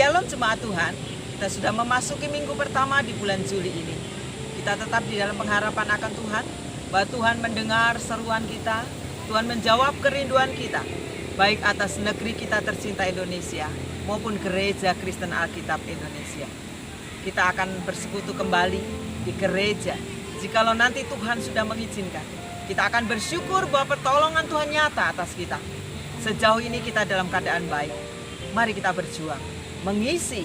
Shalom jemaat Tuhan, kita sudah memasuki minggu pertama di bulan Juli ini. Kita tetap di dalam pengharapan akan Tuhan, bahwa Tuhan mendengar seruan kita, Tuhan menjawab kerinduan kita, baik atas negeri kita tercinta Indonesia maupun Gereja Kristen Alkitab Indonesia. Kita akan bersekutu kembali di gereja. Jikalau nanti Tuhan sudah mengizinkan, kita akan bersyukur bahwa pertolongan Tuhan nyata atas kita. Sejauh ini kita dalam keadaan baik. Mari kita berjuang, mengisi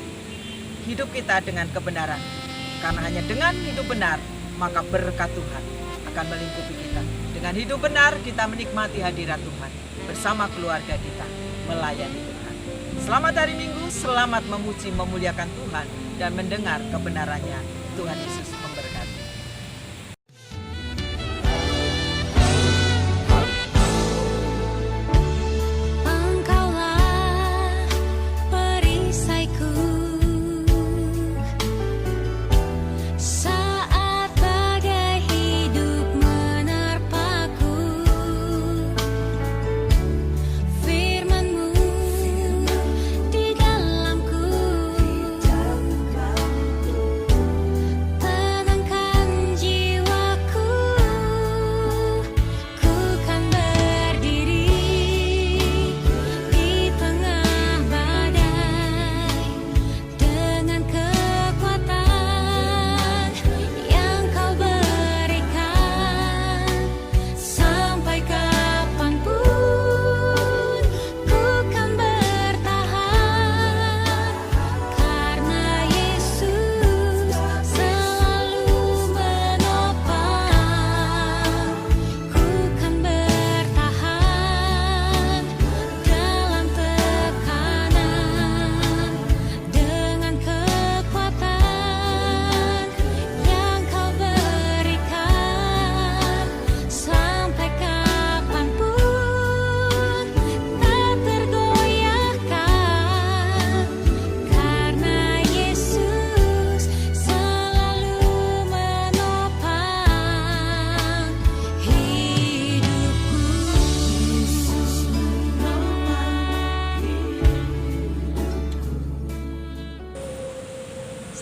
hidup kita dengan kebenaran. Karena hanya dengan hidup benar, maka berkat Tuhan akan melingkupi kita. Dengan hidup benar, kita menikmati hadirat Tuhan bersama keluarga kita, melayani Tuhan. Selamat hari Minggu, selamat memuji, memuliakan Tuhan, dan mendengar kebenarannya. Tuhan Yesus memberkati.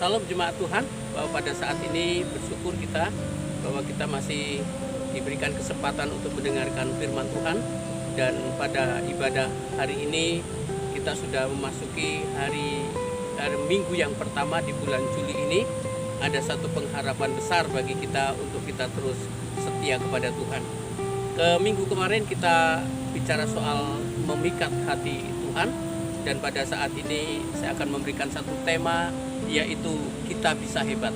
Salam jemaat Tuhan, bahwa pada saat ini bersyukur kita bahwa kita masih diberikan kesempatan untuk mendengarkan firman Tuhan. Dan pada ibadah hari ini kita sudah memasuki hari Minggu yang pertama di bulan Juli ini. Ada satu pengharapan besar bagi kita untuk kita terus setia kepada Tuhan. Minggu kemarin kita bicara soal memikat hati Tuhan, dan pada saat ini saya akan memberikan satu tema, yaitu kita bisa hebat.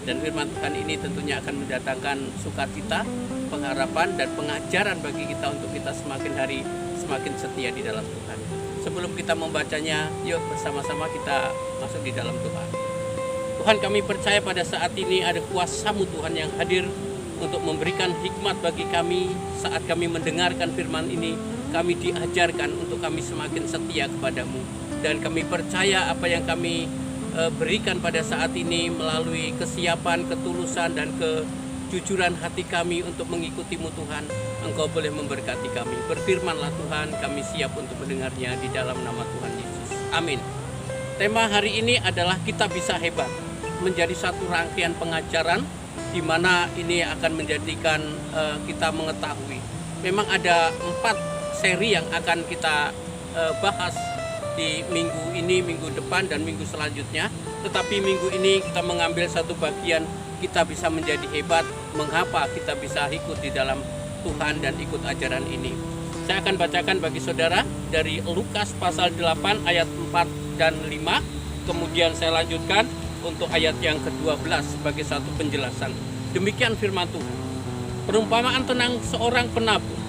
Dan firman Tuhan ini tentunya akan mendatangkan sukacita, pengharapan, dan pengajaran bagi kita untuk kita semakin hari semakin setia di dalam Tuhan. Sebelum kita membacanya, yuk bersama-sama kita masuk di dalam Tuhan. Tuhan, kami percaya pada saat ini ada kuasa-Mu Tuhan yang hadir untuk memberikan hikmat bagi kami. Saat kami mendengarkan firman ini, kami diajarkan untuk kami semakin setia kepadamu. Dan kami percaya apa yang kami berikan pada saat ini melalui kesiapan, ketulusan, dan kejujuran hati kami untuk mengikutimu Tuhan. Engkau boleh memberkati kami. Berfirmanlah Tuhan, kami siap untuk mendengarnya di dalam nama Tuhan Yesus. Amin. Tema hari ini adalah kita bisa hebat. Menjadi satu rangkaian pengajaran di mana ini akan menjadikan kita mengetahui. Memang ada 4 seri yang akan kita bahas di minggu ini, minggu depan, dan minggu selanjutnya. Tetapi minggu ini kita mengambil satu bagian, kita bisa menjadi hebat. Mengapa kita bisa ikut di dalam Tuhan dan ikut ajaran ini. Saya akan bacakan bagi saudara dari Lukas pasal 8 ayat 4 dan 5. Kemudian saya lanjutkan untuk ayat yang ke-12 sebagai satu penjelasan. Demikian firman Tuhan. Perumpamaan tentang seorang penabur.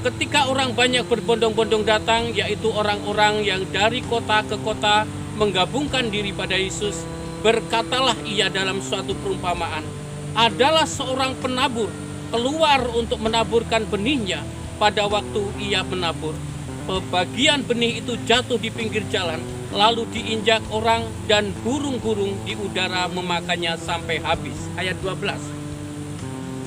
Ketika orang banyak berbondong-bondong datang, yaitu orang-orang yang dari kota ke kota menggabungkan diri pada Yesus, berkatalah ia dalam suatu perumpamaan. Adalah seorang penabur keluar untuk menaburkan benihnya. Pada waktu ia menabur, sebagian benih itu jatuh di pinggir jalan, lalu diinjak orang dan burung-burung di udara memakannya sampai habis. Ayat 12.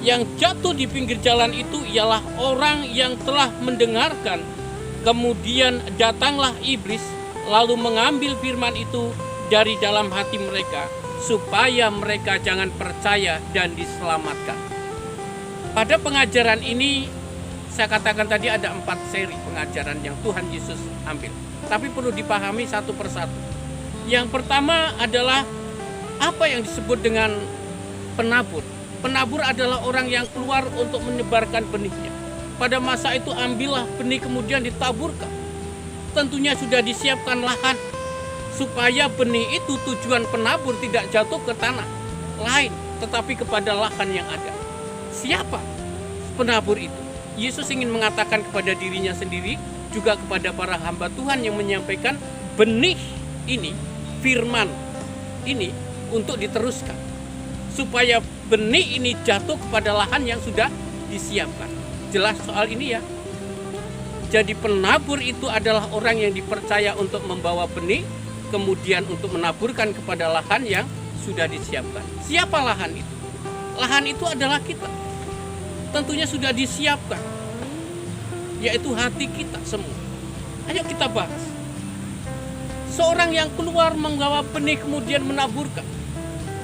Yang jatuh di pinggir jalan itu ialah orang yang telah mendengarkan. Kemudian datanglah iblis lalu mengambil firman itu dari dalam hati mereka, supaya mereka jangan percaya dan diselamatkan. Pada pengajaran ini, saya katakan tadi ada 4 seri pengajaran yang Tuhan Yesus ambil. Tapi perlu dipahami satu persatu. Yang pertama adalah apa yang disebut dengan penabur. Penabur adalah orang yang keluar untuk menyebarkan benihnya. Pada masa itu ambillah benih kemudian ditaburkan. Tentunya sudah disiapkan lahan supaya benih itu tujuan penabur tidak jatuh ke tanah lain, tetapi kepada lahan yang ada. Siapa penabur itu? Yesus ingin mengatakan kepada dirinya sendiri, juga kepada para hamba Tuhan yang menyampaikan benih ini, firman ini untuk diteruskan. Supaya benih ini jatuh kepada lahan yang sudah disiapkan. Jelas soal ini ya. Jadi penabur itu adalah orang yang dipercaya untuk membawa benih, kemudian untuk menaburkan kepada lahan yang sudah disiapkan. Siapa lahan itu? Lahan itu adalah kita. Tentunya sudah disiapkan, yaitu hati kita semua. Ayo kita bahas. Seorang yang keluar membawa benih kemudian menaburkan.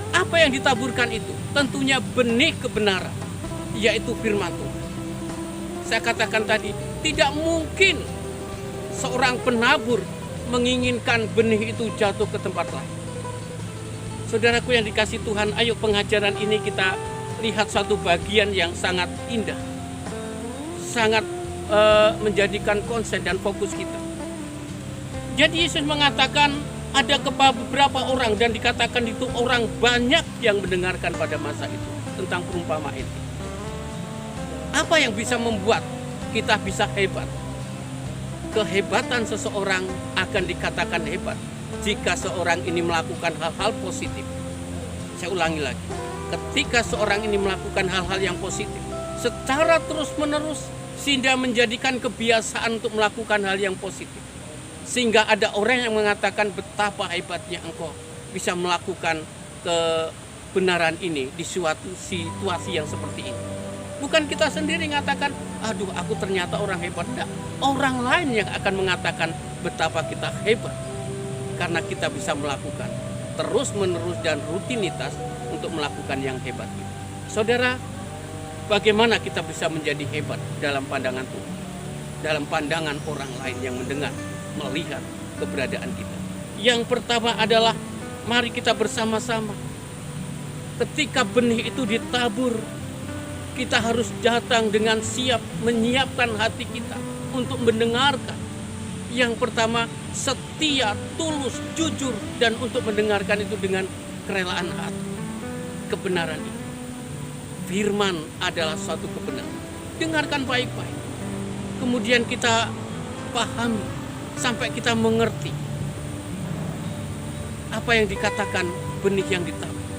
Apa yang ditaburkan itu? Tentunya benih kebenaran, yaitu firman Tuhan. Saya katakan tadi, tidak mungkin seorang penabur menginginkan benih itu jatuh ke tempat lain. Saudaraku yang dikasih Tuhan, ayo pengajaran ini kita lihat satu bagian yang sangat indah, sangat menjadikan konsen dan fokus kita. Jadi Yesus mengatakan ada beberapa orang, dan dikatakan itu orang banyak yang mendengarkan pada masa itu tentang perumpamaan ini. Apa yang bisa membuat kita bisa hebat? Kehebatan seseorang akan dikatakan hebat jika seorang ini melakukan hal-hal positif. Saya ulangi lagi. Ketika seorang ini melakukan hal-hal yang positif secara terus-menerus, sehingga menjadikan kebiasaan untuk melakukan hal yang positif, sehingga ada orang yang mengatakan betapa hebatnya engkau bisa melakukan kebenaran ini di suatu situasi yang seperti ini. Bukan kita sendiri mengatakan, aduh aku ternyata orang hebat. Tidak. Orang lain yang akan mengatakan betapa kita hebat, karena kita bisa melakukan terus-menerus dan rutinitas untuk melakukan yang hebat itu. Saudara, bagaimana kita bisa menjadi hebat dalam pandangan Tuhan, dalam pandangan orang lain yang mendengar, melihat keberadaan kita? Yang pertama adalah mari kita bersama-sama. Ketika benih itu ditabur, kita harus datang dengan siap, menyiapkan hati kita untuk mendengarkan. Yang pertama, setia, tulus, jujur, dan untuk mendengarkan itu dengan kerelaan hati. Kebenaran itu, firman adalah suatu kebenaran. Dengarkan baik-baik, kemudian kita pahami sampai kita mengerti apa yang dikatakan benih yang ditabur.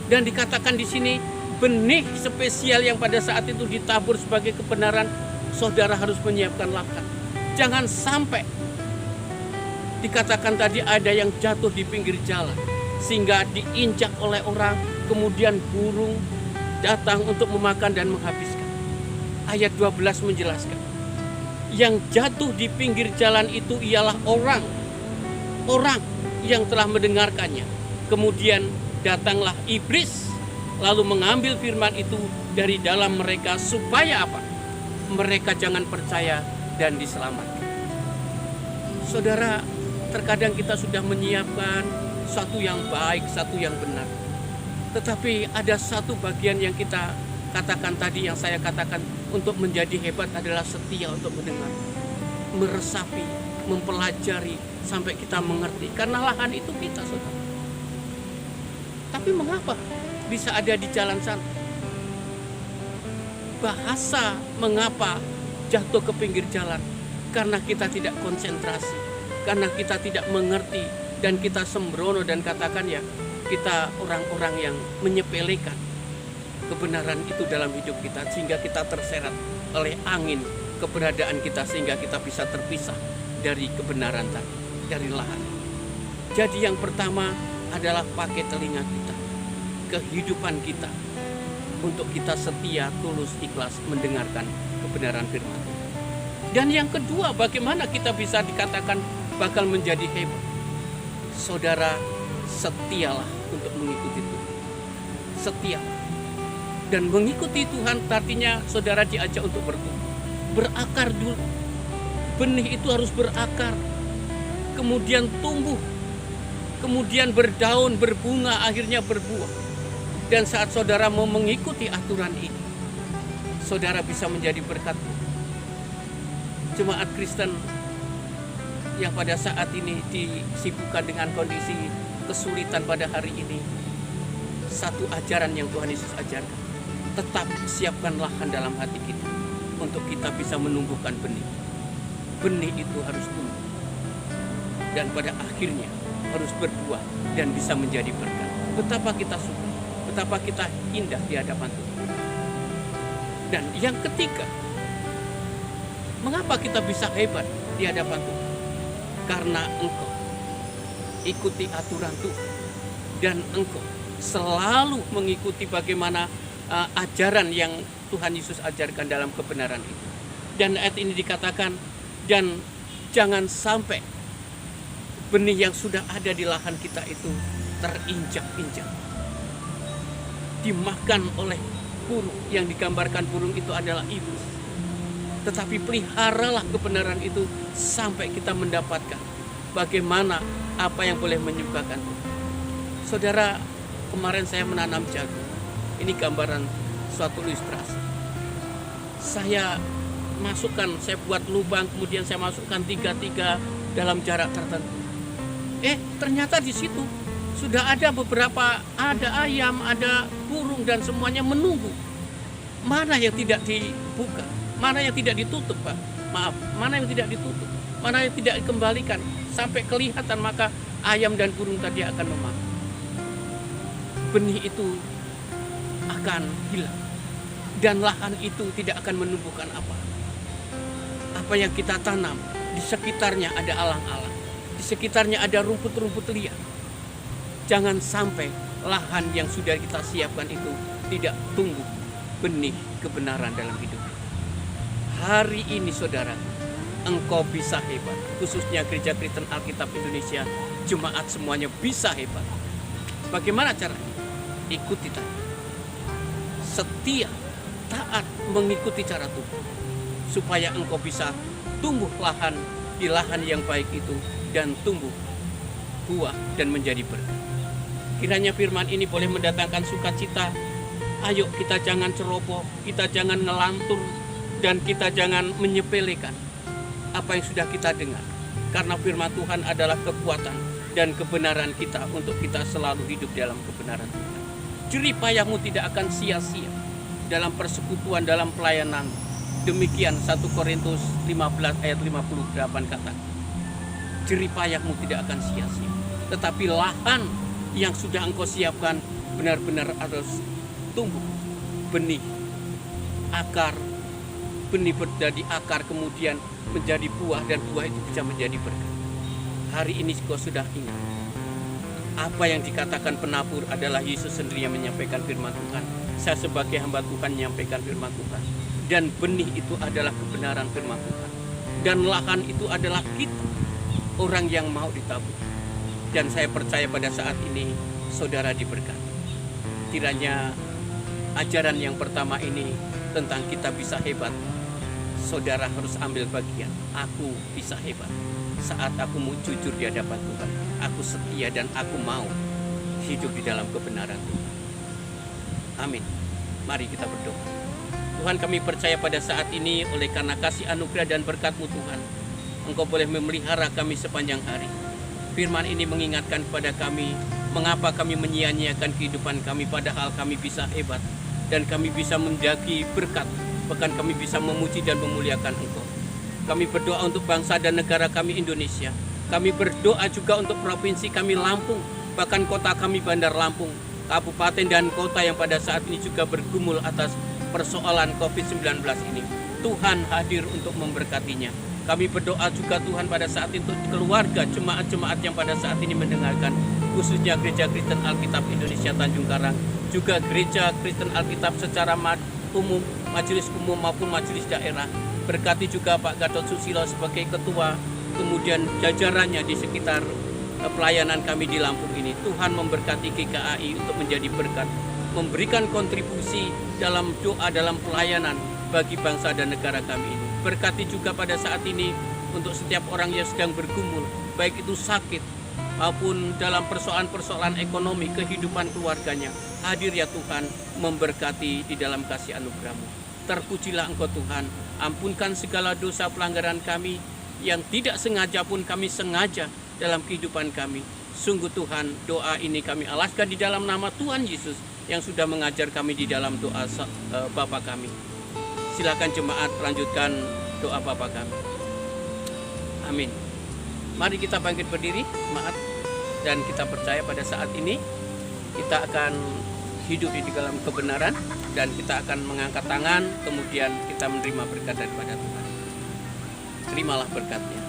Dan dikatakan di sini benih spesial yang pada saat itu ditabur sebagai kebenaran. Saudara harus menyiapkan lahan. Jangan sampai dikatakan tadi ada yang jatuh di pinggir jalan sehingga diinjak oleh orang, kemudian burung datang untuk memakan dan menghabiskan. Ayat 12 menjelaskan, yang jatuh di pinggir jalan itu ialah orang yang telah mendengarkannya. Kemudian datanglah iblis lalu mengambil firman itu dari dalam mereka, supaya apa? Mereka jangan percaya dan diselamatkan. Saudara, terkadang kita sudah menyiapkan satu yang baik, satu yang benar. Tetapi ada satu bagian yang kita katakan tadi, yang saya katakan untuk menjadi hebat adalah setia untuk mendengar, meresapi, mempelajari sampai kita mengerti. Karena lahan itu kita, saudara. Tapi mengapa bisa ada di jalan sana? Bahasa mengapa jatuh ke pinggir jalan? Karena kita tidak konsentrasi, karena kita tidak mengerti, dan kita sembrono dan katakan ya, kita orang-orang yang menyepelekan kebenaran itu dalam hidup kita, sehingga kita terseret oleh angin keberadaan kita, sehingga kita bisa terpisah dari kebenaran tadi, dari lahan. Jadi yang pertama adalah pakai telinga kita, kehidupan kita, untuk kita setia, tulus, ikhlas mendengarkan kebenaran firman Tuhan. Dan yang kedua, bagaimana kita bisa dikatakan bakal menjadi hebat. Saudara, setialah untuk mengikuti Tuhan. Setia. Dan mengikuti Tuhan artinya saudara diajak untuk bertumbuh. Berakar dulu. Benih itu harus berakar. Kemudian tumbuh. Kemudian berdaun, berbunga, akhirnya berbuah. Dan saat saudara mau mengikuti aturan ini, saudara bisa menjadi berkat. Jemaat Kristen yang pada saat ini disibukkan dengan kondisi kesulitan pada hari ini, satu ajaran yang Tuhan Yesus ajarkan, tetap siapkan lahan dalam hati kita untuk kita bisa menumbuhkan benih. Benih itu harus tumbuh dan pada akhirnya harus berbuah dan bisa menjadi berkat. Betapa kita suka, betapa kita indah di hadapan Tuhan. Dan yang ketiga, mengapa kita bisa hebat di hadapan Tuhan? Karena engkau ikuti aturan Tuhan dan engkau selalu mengikuti bagaimana ajaran yang Tuhan Yesus ajarkan dalam kebenaran itu. Dan ayat ini dikatakan, dan jangan sampai benih yang sudah ada di lahan kita itu terinjak-injak, dimakan oleh burung. Yang digambarkan burung itu adalah iblis. Tetapi peliharalah kebenaran itu sampai kita mendapatkan bagaimana apa yang boleh menyukakan Tuhan. Saudara, kemarin saya menanam jagung. Ini gambaran suatu ilustrasi. Saya masukkan, saya buat lubang, kemudian saya masukkan tiga dalam jarak tertentu. Ternyata di situ sudah ada beberapa, ada ayam, ada burung dan semuanya menunggu. Mana yang tidak dibuka? Mana yang tidak ditutup, Pak? Maaf, mana yang tidak ditutup? Mana yang tidak dikembalikan? Sampai kelihatan, maka ayam dan burung tadi akan memakan. Benih itu akan hilang. Dan lahan itu tidak akan menumbuhkan apa. Apa yang kita tanam, di sekitarnya ada alang-alang. Di sekitarnya ada rumput-rumput liar. Jangan sampai lahan yang sudah kita siapkan itu tidak tumbuh benih kebenaran dalam hidup. Hari ini saudara, engkau bisa hebat. Khususnya Gereja Kristen Alkitab Indonesia, jemaat semuanya bisa hebat. Bagaimana caranya? Ikuti tadi. Setia, taat mengikuti cara Tuhan. Supaya engkau bisa tumbuh lahan di lahan yang baik itu dan tumbuh buah dan menjadi berkat. Kiranya firman ini boleh mendatangkan sukacita. Ayo kita jangan ceroboh, kita jangan ngelantur, dan kita jangan menyepelekan apa yang sudah kita dengar. Karena firman Tuhan adalah kekuatan dan kebenaran kita untuk kita selalu hidup dalam kebenaran Tuhan. Jerih payahmu tidak akan sia-sia dalam persekutuan, dalam pelayanan. Demikian 1 Korintus 15 ayat 58 kata. Jerih payahmu tidak akan sia-sia. Tetapi lahan yang sudah engkau siapkan benar-benar harus tumbuh. Benih, akar, benih menjadi akar, kemudian menjadi buah, dan buah itu bisa menjadi berkat. Hari ini kau sudah ingat apa yang dikatakan penabur adalah Yesus sendiri yang menyampaikan firman Tuhan. Saya sebagai hamba Tuhan menyampaikan firman Tuhan, dan benih itu adalah kebenaran firman Tuhan, dan lahan itu adalah kita, orang yang mau ditabur. Dan saya percaya pada saat ini saudara diberkati. Kiranya ajaran yang pertama ini tentang kita bisa hebat, saudara harus ambil bagian. Aku bisa hebat saat aku mau jujur di hadapan Tuhan. Aku setia dan aku mau hidup di dalam kebenaran Tuhan. Amin. Mari kita berdoa. Tuhan, kami percaya pada saat ini oleh karena kasih anugerah dan berkat-Mu Tuhan, Engkau boleh memelihara kami sepanjang hari. Firman ini mengingatkan kepada kami mengapa kami menyia-nyiakan kehidupan kami, padahal kami bisa hebat dan kami bisa menjadi berkat, bahkan kami bisa memuji dan memuliakan Engkau. Kami berdoa untuk bangsa dan negara kami Indonesia. Kami berdoa juga untuk provinsi kami Lampung, bahkan kota kami Bandar Lampung, kabupaten dan kota yang pada saat ini juga bergumul atas persoalan COVID-19 ini. Tuhan hadir untuk memberkatinya. Kami berdoa juga Tuhan pada saat itu keluarga jemaat-jemaat yang pada saat ini mendengarkan, khususnya Gereja Kristen Alkitab Indonesia Tanjung Karang, juga Gereja Kristen Alkitab secara umum, majelis umum maupun majelis daerah. Berkati juga Pak Gatot Susilo sebagai ketua kemudian jajarannya di sekitar pelayanan kami di Lampung ini. Tuhan memberkati GKAI untuk menjadi berkat, memberikan kontribusi dalam doa, dalam pelayanan bagi bangsa dan negara kami ini. Berkati juga pada saat ini untuk setiap orang yang sedang bergumul, baik itu sakit maupun dalam persoalan-persoalan ekonomi, kehidupan keluarganya. Hadir ya Tuhan, memberkati di dalam kasih anugerah-Mu. Terpujilah Engkau Tuhan, ampunkan segala dosa pelanggaran kami yang tidak sengaja pun kami sengaja dalam kehidupan kami. Sungguh Tuhan, doa ini kami alaskan di dalam nama Tuhan Yesus yang sudah mengajar kami di dalam doa Bapa kami. Silakan jemaat lanjutkan doa Bapa kami. Amin. Mari kita bangkit berdiri, jemaat, dan kita percaya pada saat ini kita akan hidup di dalam kebenaran dan kita akan mengangkat tangan, kemudian kita menerima berkat daripada Tuhan. Terimalah berkatnya.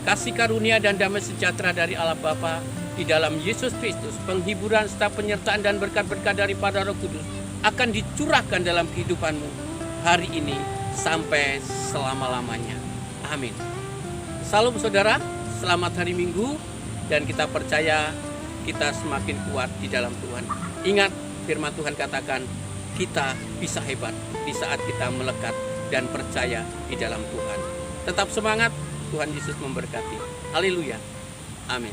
Kasih karunia dan damai sejahtera dari Allah Bapa di dalam Yesus Kristus, penghiburan serta penyertaan dan berkat-berkat daripada Roh Kudus akan dicurahkan dalam kehidupanmu hari ini sampai selama-lamanya. Amin. Salam saudara, selamat hari Minggu, dan kita percaya kita semakin kuat di dalam Tuhan. Ingat, firman Tuhan katakan, kita bisa hebat di saat kita melekat dan percaya di dalam Tuhan. Tetap semangat, Tuhan Yesus memberkati. Haleluya. Amin.